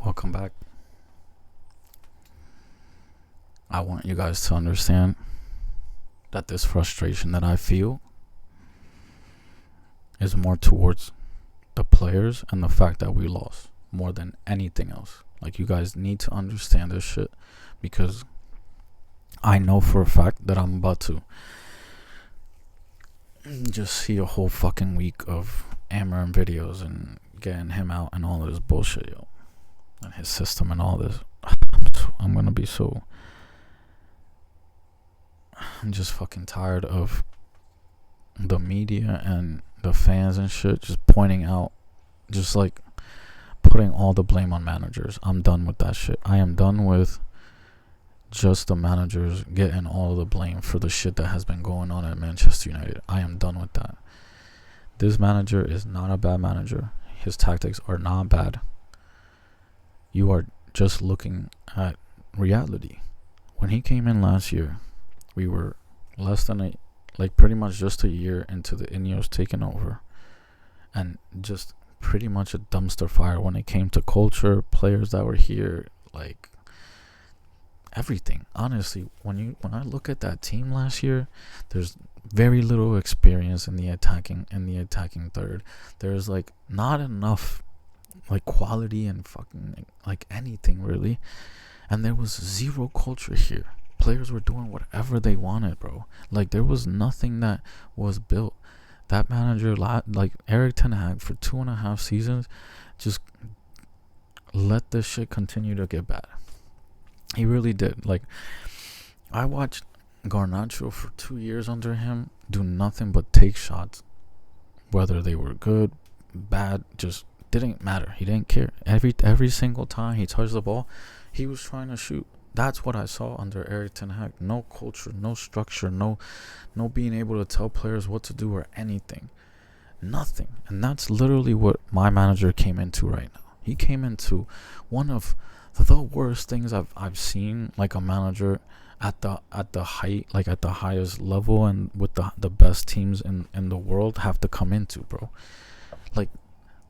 Welcome back. I want you guys to understand that this frustration that I feel is more towards the players and the fact that we lost more than anything else. Like, you guys need to understand this shit because I know for a fact that I'm about to just see a whole fucking week of Amarin videos and getting him out and all of this bullshit, yo. And his system and all this. I'm gonna be so... I'm just fucking tired of the media and the fans and shit just pointing out, just like putting all the blame on managers. I'm done with that shit. I am done with just the managers getting all the blame for the shit that has been going on at Manchester United. I am done with that. This manager is not a bad manager. His tactics are not bad. You are just looking at reality. When he came in last year, we were less than pretty much just a year into the Ineos taking over, and just pretty much a dumpster fire when it came to culture, players that were here, like everything. Honestly, when I look at that team last year, there's very little experience in the attacking third. There's like not enough like quality and fucking like anything really, and there was zero culture here. Players were doing whatever they wanted, bro. Like, there was nothing that was built. That manager, like Eric Ten Hag, for 2.5 seasons, just let this shit continue to get bad. He really did. Like, I watched Garnacho for 2 years under him do nothing but take shots. Whether they were good, bad, just didn't matter. He didn't care. Every single time he touched the ball, he was trying to shoot. That's what I saw under Eric Ten Hag. No culture, no structure, no being able to tell players what to do or anything. Nothing. And that's literally what my manager came into right now. He came into one of the worst things I've seen, like a manager at the height, like at the highest level and with the best teams in the world have to come into, bro. Like,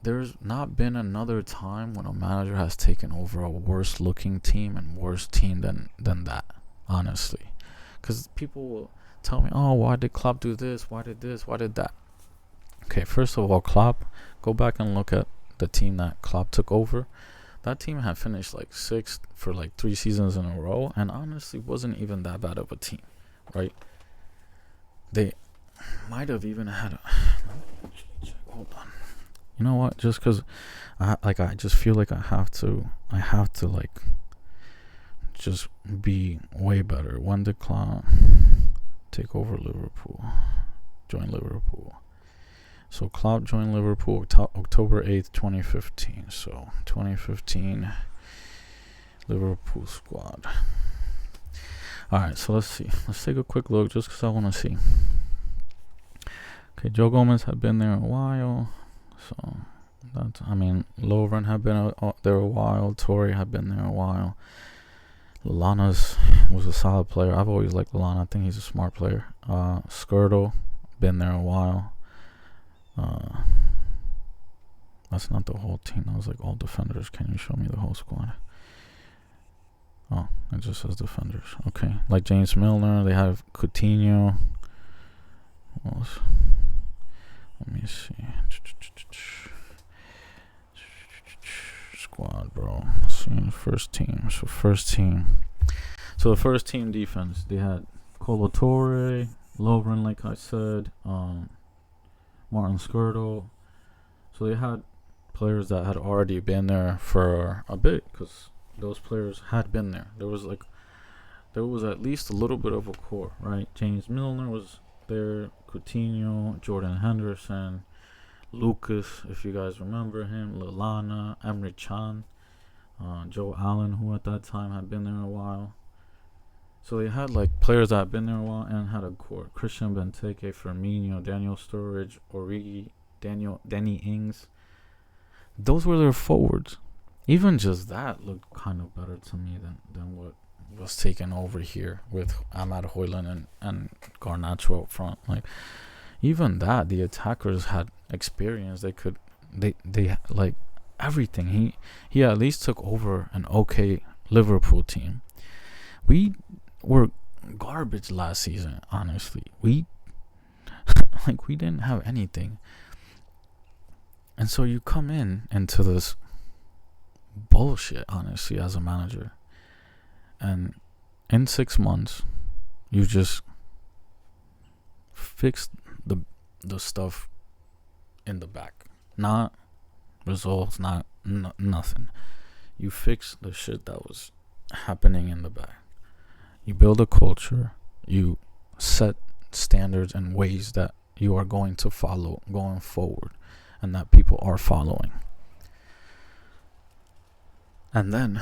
there's not been another time when a manager has taken over a worse looking team and worse team than that, honestly. Because people will tell me, oh, why did Klopp do this? Why did this? Why did that? Okay, first of all, Klopp, go back and look at the team that Klopp took over. That team had finished like 6th for like 3 seasons in a row, and honestly wasn't even that bad of a team, right? They might have even had hold on. You know what? Just because I just feel like I have to like just be way better. When did Klopp take over Liverpool? Join Liverpool. So Klopp joined Liverpool October 8th, 2015. So 2015 Liverpool squad. Alright, so let's see. Let's take a quick look just because I want to see. Okay, Joe Gomez had been there a while. So, Lovren had been there a while. Torre had been there a while. Lallana's was a solid player. I've always liked Lallana. I think he's a smart player. Skirtle, been there a while. That's not the whole team. That was like all defenders. Can you show me the whole squad? Oh, it just says defenders. Okay. Like James Milner. They have Coutinho. What else? Let me see. Squad, bro. See, first team. So the first team defense, they had Colo Torre, Lovren, like I said, Martin Skirtle. So they had players that had already been there for a bit, because those players had been there. There was at least a little bit of a core, right? James Milner was there, Coutinho, Jordan Henderson, Lucas, if you guys remember him, Lallana, Emre Can, Joe Allen, who at that time had been there a while. So they had like players that had been there a while and had a core. Christian Benteke, Firmino, Daniel Sturridge, Origi, Danny Ings. Those were their forwards. Even just that looked kind of better to me than what was taken over here with Ahmad Hoyland and Garnacho up front. Like, even that, the attackers had experience. They everything. He at least took over an okay Liverpool team. We were garbage last season, honestly. We we didn't have anything. And so you come into this bullshit, honestly, as a manager. And in 6 months, you just fixed the stuff in the back. Not results, not nothing. You fix the shit that was happening in the back. You build a culture. You set standards and ways that you are going to follow going forward, and that people are following. And then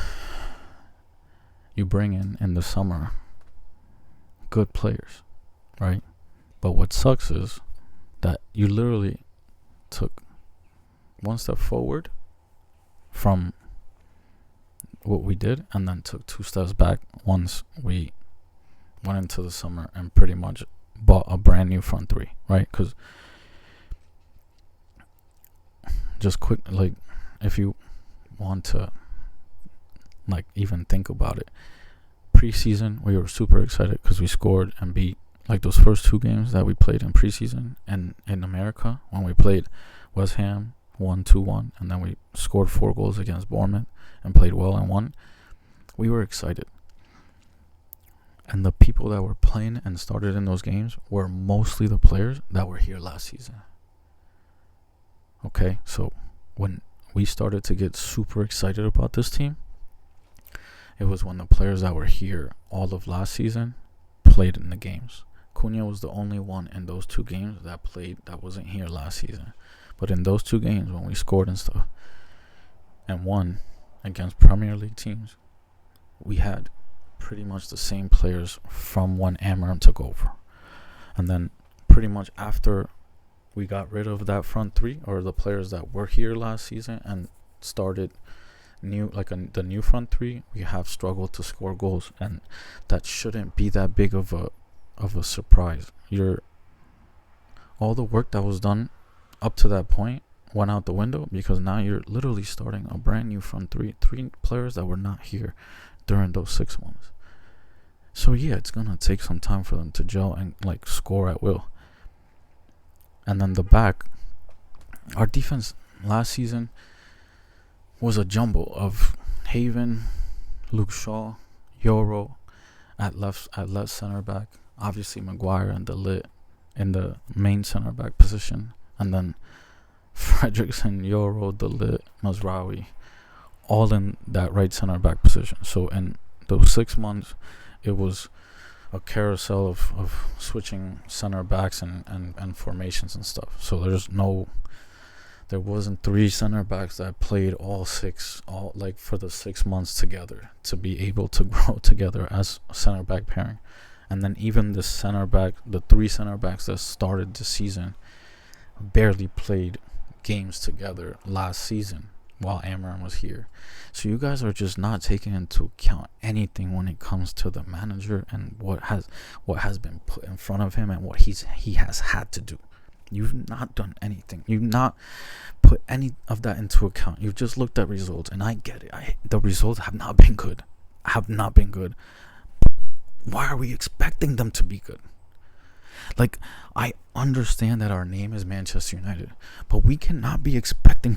you bring in the summer good players, right? But what sucks is that you literally took one step forward from what we did, and then took 2 steps back once we went into the summer and pretty much bought a brand new front three, right? Because just quick, like, if you want to, like, even think about it, preseason we were super excited because we scored and beat, like, those first 2 games that we played in preseason and in America, when we played West Ham 1-2-1, and then we scored 4 goals against Bournemouth and played well and won. We were excited. And the people that were playing and started in those games were mostly the players that were here last season. Okay, so when we started to get super excited about this team, it was when the players that were here all of last season played in the games. Cunha was the only one in those 2 games that played that wasn't here last season. But in those 2 games, when we scored and stuff and won against Premier League teams, we had pretty much the same players from when Amarim took over. And then pretty much after we got rid of that front 3, or the players that were here last season, and started new, like the new front 3, we have struggled to score goals, and that shouldn't be that big of a surprise. All the work that was done up to that point went out the window, because now you're literally starting a brand new front 3 players that were not here during those 6 months. So yeah, it's gonna take some time for them to gel and, like, score at will. And then the back, our defense last season was a jumble of Haven, Luke Shaw, Euro at left center back, obviously Maguire and Delit in the main center back position, and then Fredrickson, Euro, Delit, Mazraoui, all in that right center back position. So in those 6 months, it was a carousel of switching center backs and formations and stuff. So there wasn't 3 center backs that played all for the 6 months together to be able to grow together as a center back pairing. And then even the 3 center backs that started the season barely played games together last season while Amarim was here. So you guys are just not taking into account anything when it comes to the manager and what has been put in front of him and what he has had to do. You've not done anything. You've not put any of that into account. You've just looked at results, and I get it. The results have not been good. Why are we expecting them to be good? Like, I understand that our name is Manchester United, but we cannot be expecting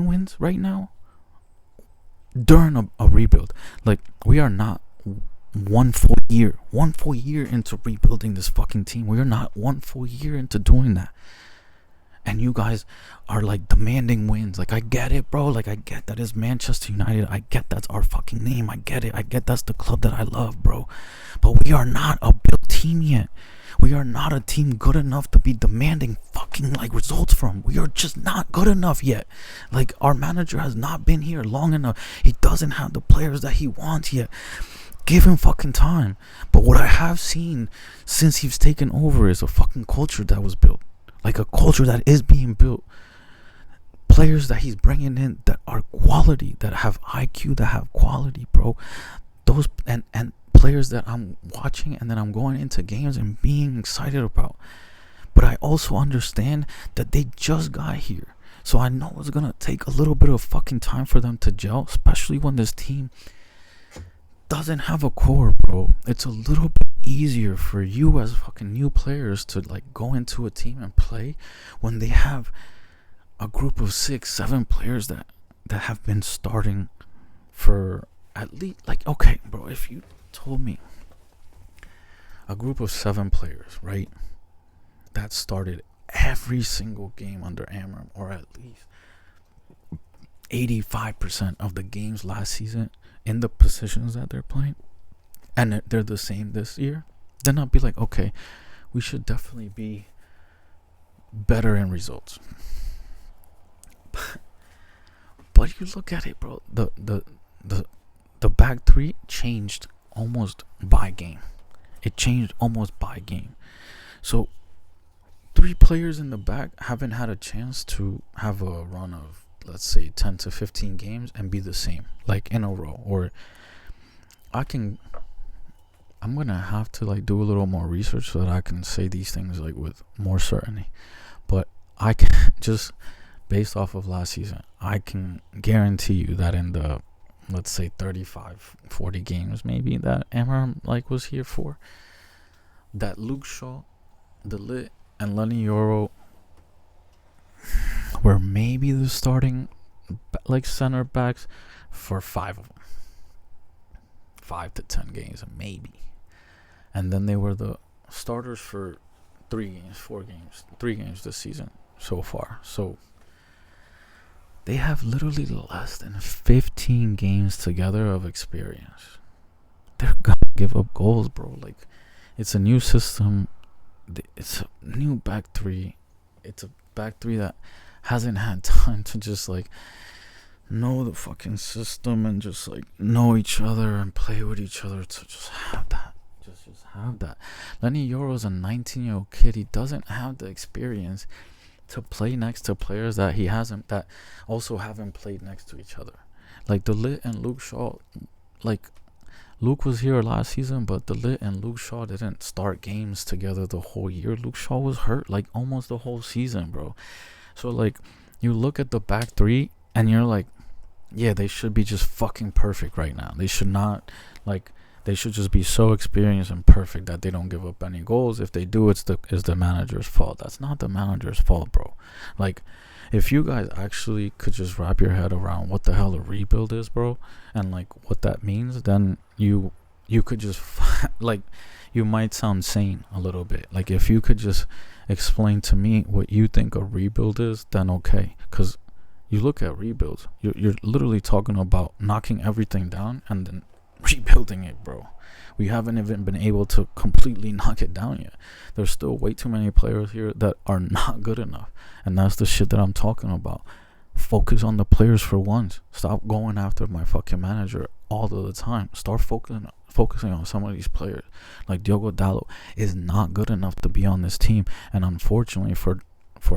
wins right now during a rebuild. Like, we are not one full year into rebuilding this fucking team. We are not 1 full year into doing that. And you guys are, like, demanding wins. Like, I get it, bro. Like, I get that it's Manchester United. I get that's our fucking name. I get it. I get that's the club that I love, bro. But we are not a built team yet. We are not a team good enough to be demanding fucking, like, results from. We are just not good enough yet. Like, our manager has not been here long enough. He doesn't have the players that he wants yet. Give him fucking time. But what I have seen since he's taken over is a fucking culture that was built. Like, a culture that is being built. Players that he's bringing in that are quality, that have IQ, that have quality, bro. Those and players that I'm watching and that I'm going into games and being excited about. But I also understand that they just got here. So I know it's gonna take a little bit of fucking time for them to gel, especially when this team doesn't have a core, bro. It's a little bit easier for you as fucking new players to like go into a team and play when they have a group of 6-7 players that have been starting for at least, like, okay, bro, if you told me a group of 7 players, right, that started every single game under Amram, or at least 85% of the games last season in the positions that they're playing, and they're the same this year, then I'll be like, okay, we should definitely be better in results. But you look at it, bro, the back three changed almost by game. It changed almost by game. So 3 players in the back haven't had a chance to have a run of, let's say, 10 to 15 games and be the same, like in a row. Or I'm gonna have to like do a little more research so that I can say these things like with more certainty. But I can just, based off of last season, I can guarantee you that in the, let's say, 35-40 games maybe that Amram like was here for, that Luke Shaw, the Lit, and Lenny Yoro were maybe the starting like center backs for 5 of them, 5 to 10 games maybe, and then they were the starters for 3 games, 4 games, 3 games this season so far. So they have literally less than 15 games together of experience. They're gonna give up goals, bro. Like, it's a new system. It's a new back three. It's a back three that hasn't had time to just like know the fucking system and just like know each other and play with each other to just have that. Just have that. Lenny Yoro's a 19-year-old kid. He doesn't have the experience to play next to players that he hasn't, that also haven't played next to each other. Like the Lit and Luke Shaw, like Luke was here last season, but the Lit and Luke Shaw didn't start games together the whole year. Luke Shaw was hurt like almost the whole season, bro. So like you look at the back three and you're like, yeah, they should be just fucking perfect right now. They should not, like, they should just be so experienced and perfect that they don't give up any goals. If they do, it's the manager's fault. That's not the manager's fault, bro. Like, if you guys actually could just wrap your head around what the hell a rebuild is, bro, and like what that means, then you could just like, you might sound sane a little bit. Like, if you could just explain to me what you think a rebuild is, then okay. Because you look at rebuilds, you're literally talking about knocking everything down and then rebuilding it, bro. We haven't even been able to completely knock it down yet. There's still way too many players here that are not good enough, and that's the shit that I'm talking about. Focus on the players for once. Stop going after my fucking manager all of the time. Start focusing on some of these players. Like Diogo Dalot is not good enough to be on this team, and unfortunately for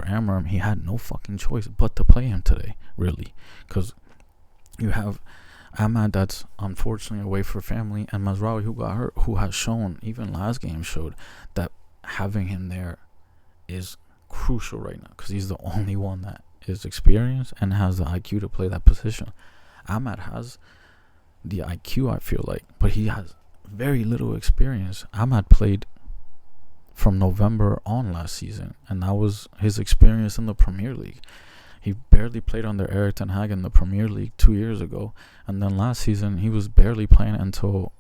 Amram, he had no fucking choice but to play him today, really, because you have Ahmad that's unfortunately away for family, and Mazraoui, who got hurt, who has shown, even last game showed, that having him there is crucial right now, because he's the only one that is experienced and has the IQ to play that position. Ahmad has the IQ, I feel like, but he has very little experience. Ahmad played from November on last season, and that was his experience in the Premier League. He barely played under Erik ten Hag in the Premier League 2 years ago, and then last season he was barely playing until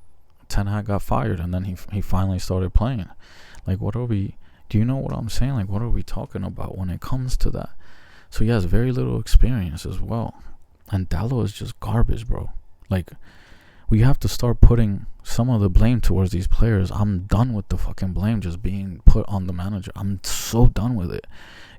Ten Hag got fired, and then he finally started playing. Like, what are we? Do you know what I'm saying? Like, what are we talking about when it comes to that? So he has very little experience as well, and Dalot is just garbage, bro. Like, we have to start putting some of the blame towards these players. I'm done with the fucking blame just being put on the manager. I'm so done with it.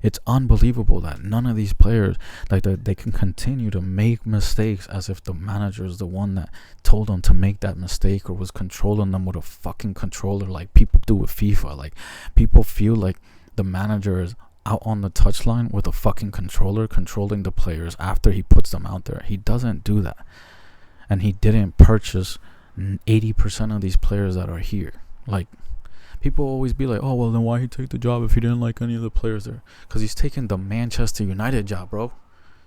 It's unbelievable that none of these players, like, that they can continue to make mistakes as if the manager is the one that told them to make that mistake or was controlling them with a fucking controller like people do with FIFA. Like, people feel like the manager is out on the touchline with a fucking controller controlling the players after he puts them out there. He doesn't do that. And he didn't purchase 80% of these players that are here. Like, people always be like, oh, well, then why he take the job if he didn't like any of the players there? Because he's taking the Manchester United job, bro.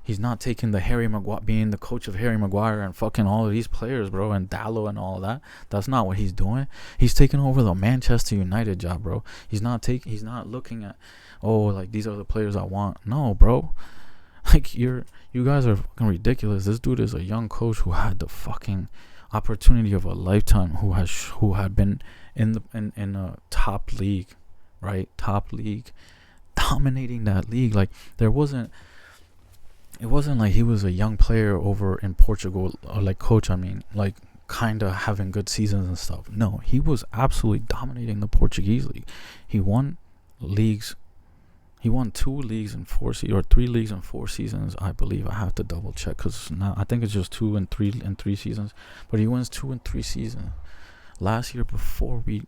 He's not taking the Harry Maguire, being the coach of Harry Maguire and fucking all of these players, bro, and Dallo and all of that. That's not what he's doing. He's taking over the Manchester United job, bro. He's not looking at, oh, like, these are the players I want. No, bro. Like, you guys are fucking ridiculous. This dude is a young coach who had the fucking opportunity of a lifetime, who had been in a top league, right? Top league, dominating that league. Like, it wasn't like he was a young player over in Portugal, or like coach, I mean, like, kind of having good seasons and stuff. No, he was absolutely dominating the Portuguese league. He won leagues. He won 2 leagues in 4 seasons, or 3 leagues in 4 seasons, I believe. I have to double check, because now I think it's just 2 and 3 seasons. But he wins 2 and 3 seasons. Last year, before we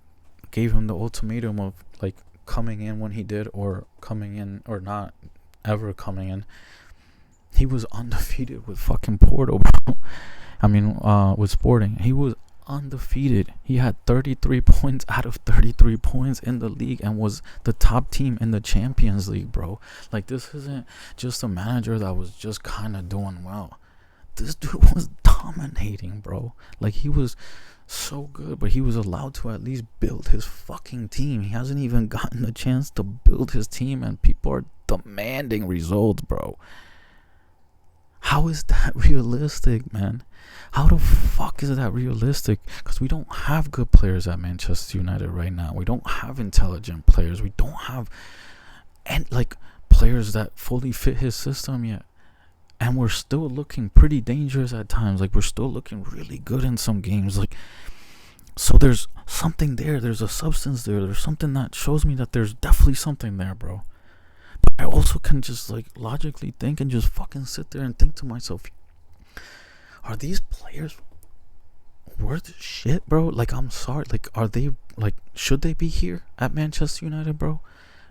gave him the ultimatum of, like, coming in when he did, or coming in or not ever coming in, he was undefeated with fucking Porto, bro. I mean, with Sporting. He was undefeated. He had 33 points out of 33 points in the league, and was the top team in the Champions League, bro. Like, this isn't just a manager that was just kind of doing well. This dude was dominating, bro. Like, he was so good, but he was allowed to at least build his fucking team. He hasn't even gotten a chance to build his team, and people are demanding results, bro. How is that realistic, man? How the fuck is that realistic? Because we don't have good players at Manchester United right now. We don't have intelligent players. We don't have players that fully fit his system yet. And we're still looking pretty dangerous at times. Like, we're still looking really good in some games. Like, so there's something there. There's a substance there. There's something that shows me that there's definitely something there, bro. I also can just, like, logically think and just fucking sit there and think to myself, are these players worth shit, bro? Like, I'm sorry. Like, are they, like, should they be here at Manchester United, bro?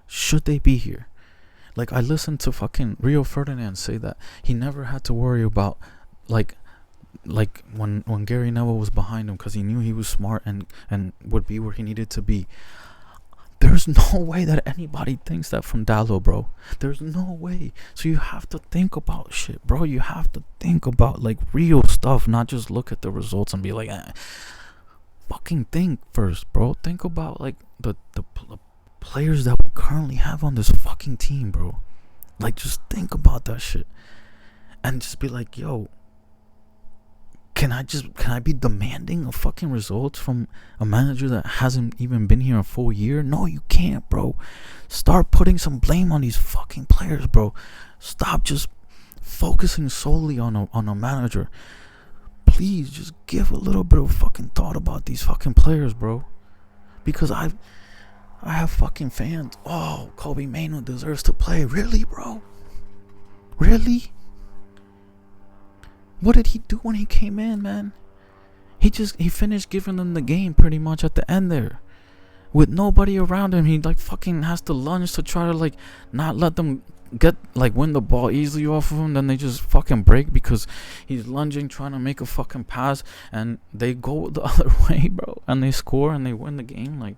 Should they be here? Like, I listened to fucking Rio Ferdinand say that he never had to worry about, like when Gary Neville was behind him, because he knew he was smart and would be where he needed to be. There's no way that anybody thinks that from Dallo, bro. There's no way. So you have to think about shit, bro. You have to think about, like, real stuff, not just look at the results and be like, fucking think first, bro. Think about, like, the players that we currently have on this fucking team, bro. Like, just think about that shit. And just be like, yo, Can I be demanding of fucking results from a manager that hasn't even been here a full year? No, you can't, bro. Start putting some blame on these fucking players, bro. Stop just focusing solely on a manager. Please just give a little bit of fucking thought about these fucking players, bro. Because I have fucking fans. Oh, Kobe Mainoo deserves to play. Really, bro? Really? What did he do when he came in, man? He finished giving them the game pretty much at the end there. With nobody around him, he, like, fucking has to lunge to try to, like, not let them get, like, win the ball easily off of him. Then they just fucking break because he's lunging, trying to make a fucking pass, and they go the other way, bro. And they score and they win the game. Like,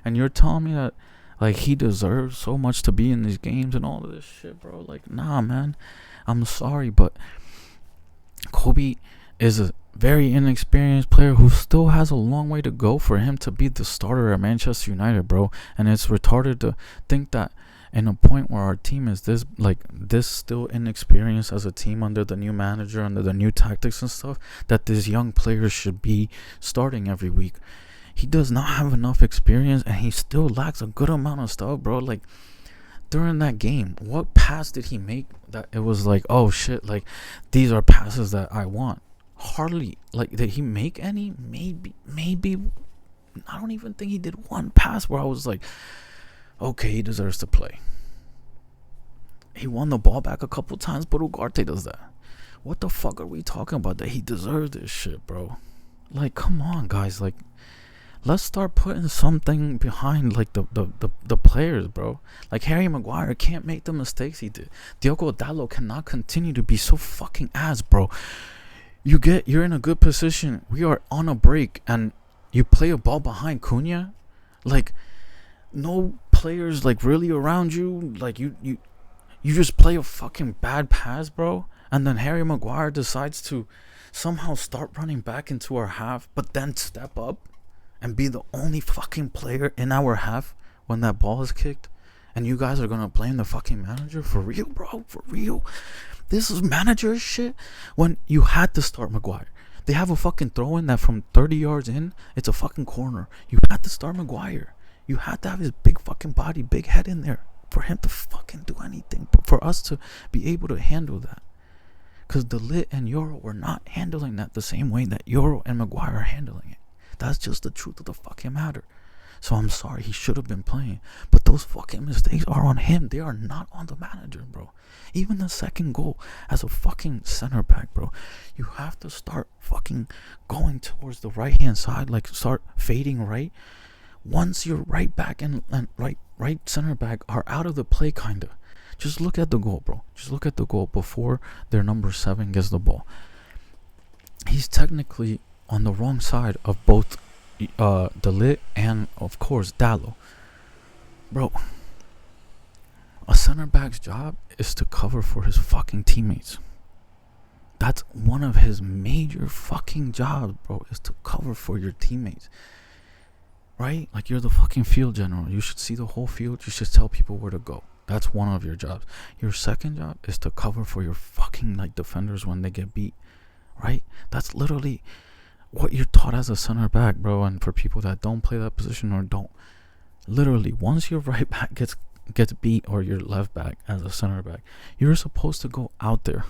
and you're telling me that, like, he deserves so much to be in these games and all of this shit, bro? Like, nah, man. I'm sorry, but Kobe is a very inexperienced player who still has a long way to go for him to be the starter at Manchester United, bro. And it's retarded to think that in a point where our team is this still inexperienced as a team under the new manager, under the new tactics and stuff, that these young players should be starting every week. He does not have enough experience, and he still lacks a good amount of stuff, bro. Like, during that game, what pass did he make that it was like, oh shit, like, these are passes that I want? Hardly. Like, did he make any? Maybe. I don't even think he did one pass where I was like, okay, he deserves to play. He won the ball back a couple times, but Ugarte does that. What the fuck are we talking about that he deserves this shit, bro? Like, come on, guys. Like, let's start putting something behind, like, the players, bro. Like, Harry Maguire can't make the mistakes he did. Diogo Dallo cannot continue to be so fucking ass, bro. You're in a good position. We are on a break, and you play a ball behind Cunha. Like, no players, like, really around you. Like, you You just play a fucking bad pass, bro, and then Harry Maguire decides to somehow start running back into our half, but then step up and be the only fucking player in our half when that ball is kicked. And you guys are gonna blame the fucking manager? For real, bro? For real? This is manager shit. When you had to start Maguire, they have a fucking throw in that from 30 yards in, it's a fucking corner. You had to start Maguire. You had to have his big fucking body, big head in there for him to fucking do anything. But for us to be able to handle that. Because De Ligt and Euro were not handling that the same way that Euro and Maguire are handling it. That's just the truth of the fucking matter. So I'm sorry, he should have been playing. But those fucking mistakes are on him. They are not on the manager, bro. Even the second goal as a fucking center back, bro. You have to start fucking going towards the right hand side. Like start fading right. Once your right back and right center back are out of the play, kinda. Just look at the goal, bro. Just look at the goal before their number 7 gets the ball. He's technically on the wrong side of both De Ligt and, of course, Dallo. Bro, a center back's job is to cover for his fucking teammates. That's one of his major fucking jobs, bro, is to cover for your teammates. Right? Like, you're the fucking field general. You should see the whole field. You should tell people where to go. That's one of your jobs. Your second job is to cover for your fucking like defenders when they get beat. Right? That's literally what you're taught as a center back, bro. And for people that don't play that position or don't, literally, once your right back gets beat or your left back as a center back, you're supposed to go out there,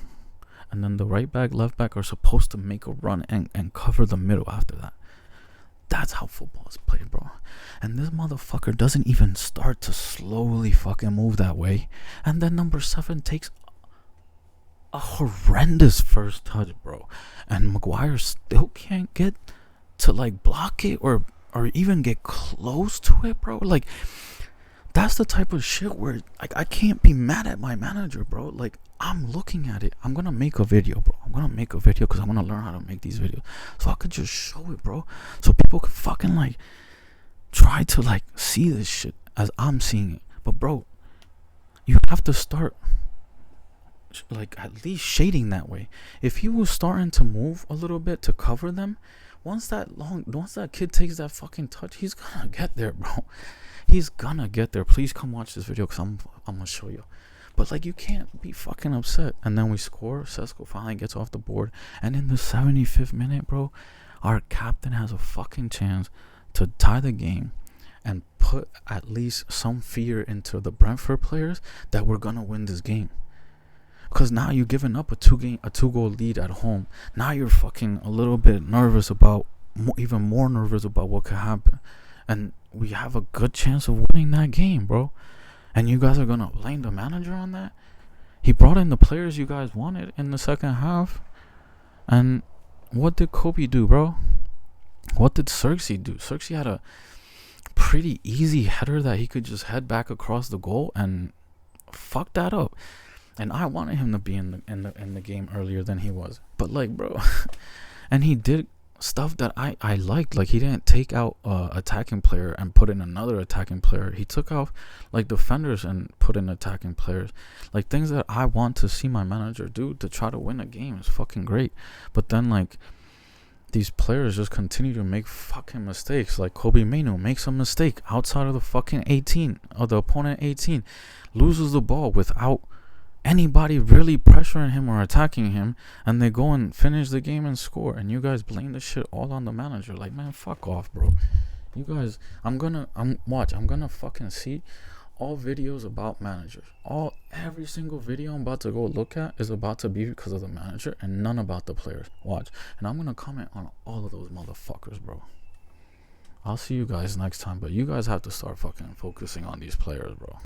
and then the right back, left back are supposed to make a run and cover the middle after that. That's how football is played, bro. And this motherfucker doesn't even start to slowly fucking move that way. And then number 7 takes a horrendous first touch, bro. And Maguire still can't get to like block it or even get close to it, bro. Like, that's the type of shit where like I can't be mad at my manager, bro. Like, I'm looking at it. I'm gonna make a video, bro. I'm gonna make a video because I want to learn how to make these videos, so I could just show it, bro, so people could fucking like try to like see this shit as I'm seeing it. But bro, you have to start like at least shading that way. If he was starting to move a little bit to cover them, once that kid takes that fucking touch, he's gonna get there, bro. He's gonna get there. Please come watch this video because I'm gonna show you. But like, you can't be fucking upset. And then we score. Sesko finally gets off the board, and in the 75th minute, bro, our captain has a fucking chance to tie the game and put at least some fear into the Brentford players that we're gonna win this game. Because now you're giving up a 2-goal lead at home. Now you're fucking a little bit nervous about, even more nervous about what could happen. And we have a good chance of winning that game, bro. And you guys are gonna blame the manager on that? He brought in the players you guys wanted in the second half. And what did Kobe do, bro? What did Xerxes do? Xerxes had a pretty easy header that he could just head back across the goal and fuck that up. And I wanted him to be in the game earlier than he was. But like, bro, and he did stuff that I liked. Like, he didn't take out attacking player and put in another attacking player. He took out like defenders and put in attacking players. Like, things that I want to see my manager do to try to win a game is fucking great. But then like, these players just continue to make fucking mistakes. Like, Kobe Mainoo makes a mistake outside of the fucking 18 of the opponent 18, loses the ball without anybody really pressuring him or attacking him, and they go and finish the game and score, and you guys blame the shit all on the manager. Like, man, fuck off, bro. You guys, I'm gonna fucking see all videos about managers. Every single video I'm about to go look at is about to be because of the manager and none about the players. Watch. And I'm gonna comment on all of those motherfuckers, bro. I'll see you guys next time, but you guys have to start fucking focusing on these players, bro.